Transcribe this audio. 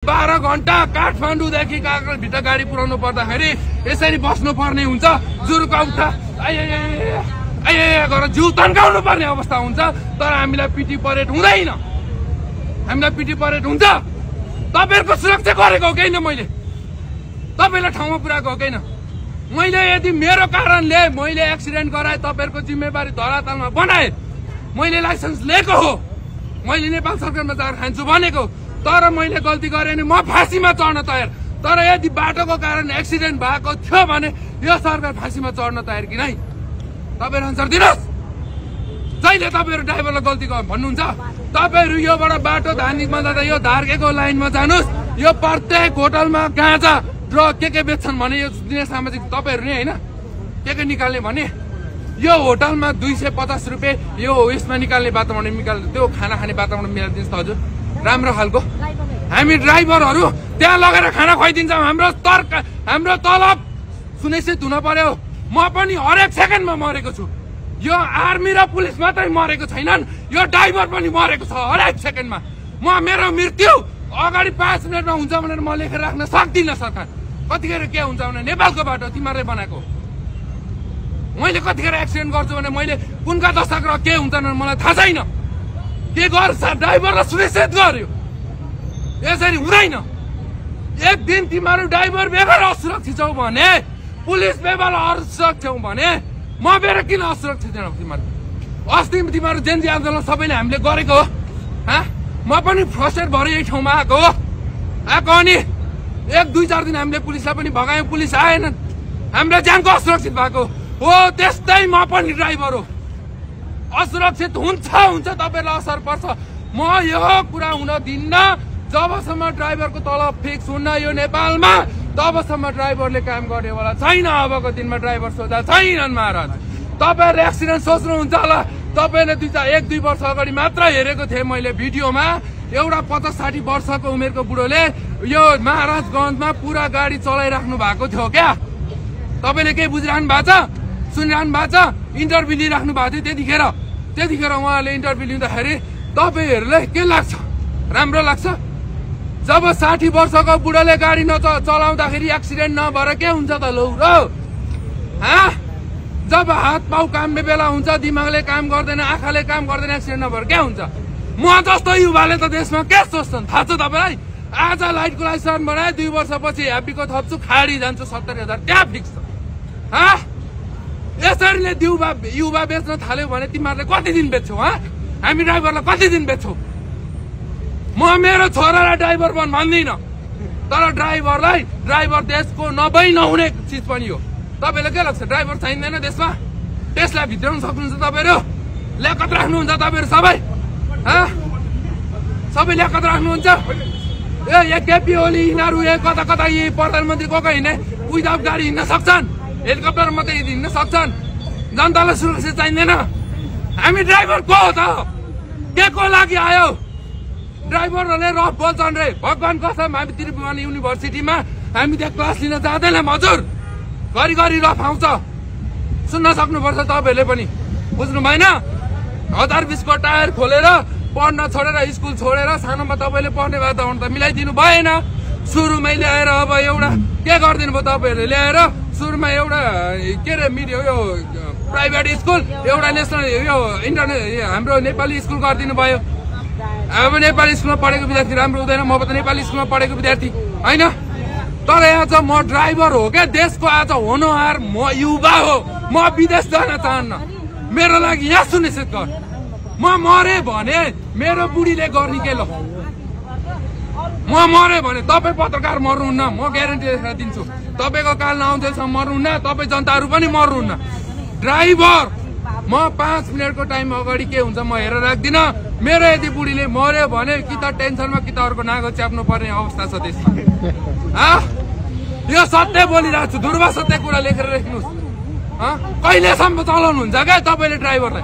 12 घण्टा काठमाडौँदेखि कागजभित्र गाडी पुर्याउनु पर्दाखेरि यसरी बस्नु पर्ने हुन्छ। जुरुका उठा गरेर जिउ तन्काउनु पर्ने अवस्था हुन्छ। तर हामीलाई पिटी परेड हुँदैन, हामीलाई पिटी परेड हुन्छ। तपाईहरुको सुरक्षा गरेको हो किन? मैले तपाईलाई ठाउँमा पुर्याएको हो किन? मैले यदि मेरो कारणले मैले एक्सिडेन्ट गराए तपाईहरुको जिम्मेवारी धरातलमा बनाए, मैले लाइसेन्स लिएको हो, मैले नेपाल सरकारमा जागिर खान्छु भनेको, तर मैले गल्ती गरेँ भने म फाँसीमा चढ्न तयार। तर यदि बाटोको कारण एक्सिडेन्ट भएको थियो भने यो सरकार फाँसीमा चढ्न तयार कि नै? तपाईहरु आन्सर दिनुहोस्। जहिले तपाईहरु ड्राइभरलाई गल्ती भन्नुहुन्छ, तपाईहरु योबाट बाटो धार्मिकमा जाँदा यो धार्केको लाइनमा जानुस्। यो प्रत्येक होटलमा गाँजा ड्रग के बेच्छन् भने यो दिने सामाजिक तपाईहरु नै हैन के निकाल्ने भने यो होटलमा 250 रुपैयाँ यो यसमा निकाल्ने वातावरण निकाल्ने त्यो खाना खाने वातावरण मिलाइदिन्छ त हजुर, राम्रो खालको। हामी ड्राइभरहरू त्यहाँ लगेर खाना खुवाइदिन्छौँ। हाम्रो तलब सुनिश्चित हुन पर्यो। म पनि हरेक सेकेन्डमा मरेको छु। यो आर्मी र पुलिस मात्रै मरेको छैनन्, यो ड्राइभर पनि मरेको छ हरेक सेकेन्डमा। मेरो मृत्यु अगाडि 5 मिनटमा हुन्छ भनेर म लेखेर राख्न सक्दिनँ। सरकार कतिखेर के हुन्छ भने नेपालको बाटो तिमीहरूले बनाएको, मैले कतिखेर एक्सिडेन्ट गर्छु भने मैले कुनका दशक र के हुन्छ भने मलाई थाहा छैन। के गर्छ ड्राइभरलाई सुनिश्चित गर्यो, यसरी हुँदैन। एक दिन तिमीहरू ड्राइभर बेगर असुरक्षित छौ भने, पुलिस बेगर असुरक्षित छौ भने म बेर किन असुरक्षित छैन? तिमीहरू अस्ति तिमीहरू जेन्जी आन्दोलन सबैले हामीले गरेको हो। म पनि फ्रस्ट्रेट भएर यही ठाउँमा आएको हो। अनि 1-2-4 दिन हामीले पुलिसलाई पनि भगायौँ, पुलिस आएनन्, हाम्रो ज्यानको असुरक्षित भएको हो। त्यस्तै म पनि ड्राइभर हो, असुरक्षित हुन्छ तपाईहरुलाई असर पर्छ। म यो कुरा हुन दिन्न जबसम्म ड्राइभरको तलब फिक्स हुन्न यो नेपालमा, तबसम्म ड्राइभरले काम गर्नेवाला छैन। अबको दिनमा ड्राइभर सोझा छैनन् महाराज। तपाईहरुले एक्सिडेन्ट सोच्नुहुन्छ होला। तपाईले 1-2 वर्ष अगाडि मात्र हेरेको थिएँ मैले भिडियोमा, एउटा 50-60 वर्षको उमेरको बुढोले यो महाराजगञ्जमा पुरा गाडी चलाइराख्नु भएको थियो क्या। तपाईले के बुझिरहनु भएको छ, सुनिरहनु भएको छ? इन्टरभ्यू लिइराख्नु भएको थियो त्यतिखेर उहाँले इन्टरभ्यू लिँदाखेरि तपाईहरुलाई के लाग्छ? राम्रो लाग्छ? जब 60 वर्षको बुढाले गाडी चलाउँदाखेरि एक्सिडेन्ट नभएर के हुन्छ त? लौ र जब हात पाउ काम्ने बेला हुन्छ, दिमागले काम गर्दैन, आँखाले काम गर्दैन, एक्सिडेन्ट नभएर के हुन्छ? म जस्तो युवाले त देशमा के सोच्छन् थाहा छ तपाईँलाई? आज लाइटको लाइसेन्स बनाए 2 वर्षपछि ह्याप्पीको थप्छु, खाडी जान्छु 70,000 त्यहाँ फिक्स छ। यसरी युवा बेच्न थाल्यो भने तिमीहरूले कति दिन बेच्छौ? हामी ड्राइभरलाई कति दिन बेच्छौ? म मेरो छोरालाई ड्राइभर भन्दिनँ, तर ड्राइभर देशको नहुने चिज पनि हो। तपाईँलाई के लाग्छ ड्राइभर चाहिँदैन देशमा? त्यसलाई भित्राउन सक्नुहुन्छ तपाईँहरू? ल्याकत राख्नुहुन्छ तपाईँहरू सबै? सबै ल्याकत राख्नुहुन्छ? केपी ओली यिनीहरू कता यी प्रधानमन्त्री को हिँड्ने विदाउट गाडी हिँड्न सक्छन्, हेलिकप्टर मात्रै हिँड्न सक्छन्। जनतालाई सुरक्षा चाहिँदैन? हामी ड्राइभर को हो त? के को लागि आयो? ड्राइभरहरूले रफ बोल्छन् रे, भगवान कसम हामी त्रिभुवन युनिभर्सिटीमा हामी त्यहाँ क्लास लिन जाँदैनौँ हजुर। घरि रफ आउँछ, सुन्न सक्नुपर्छ तपाईँहरूले पनि, बुझ्नु भएन? 1020 को टायर खोलेर पढ्न छोडेर स्कुल छोडेर सानोमा तपाईँले पढ्ने वातावरण त मिलाइदिनु भएन। सुरुमै ल्याएर अब एउटा के गरिदिनु भयो तपाईँहरूले? ल्याएर सुरुमा एउटा के अरे यो प्राइभेट स्कुल, एउटा नेसनल यो इन्टरनेट हाम्रो नेपाली स्कुल गरिदिनु भयो। अब नेपाली स्कुलमा पढेको विद्यार्थी राम्रो हुँदैन? म त नेपाली स्कुलमा पढेको विद्यार्थी होइन। तर आज म ड्राइभर हो क्या, देशको आज होनहार म युवा हो। म विदेश जान चाहन्न, मेरो लागि यहाँ सुनिश्चित गर। म मरे भने मेरो बुढीले गर्ने के ल? म मरे भने तपाईँ पत्रकार मर्नुहुन्न, म ग्यारेन्टी देखाएर दिन्छु। तपाईँको काल नआउँदैसम्म मर्नुहुन्न, तपाईँ जनताहरू पनि मर्नुहुन्न। ड्राइभर म 5 मिनटको टाइम अगाडि के हुन्छ म हेरेर राख्दिनँ। मेरो यदि बुढीले मर्यो भने कि त टेन्सनमा कि त अर्को नागो च्याप्नु पर्ने अवस्था छ देशमा। यो सत्य बोलिरहेको छु, ध्रुव सत्य कुरा लेखेर राख्नुहोस्। कहिलेसम्म चलाउनुहुन्छ क्या तपाईँले ड्राइभरलाई?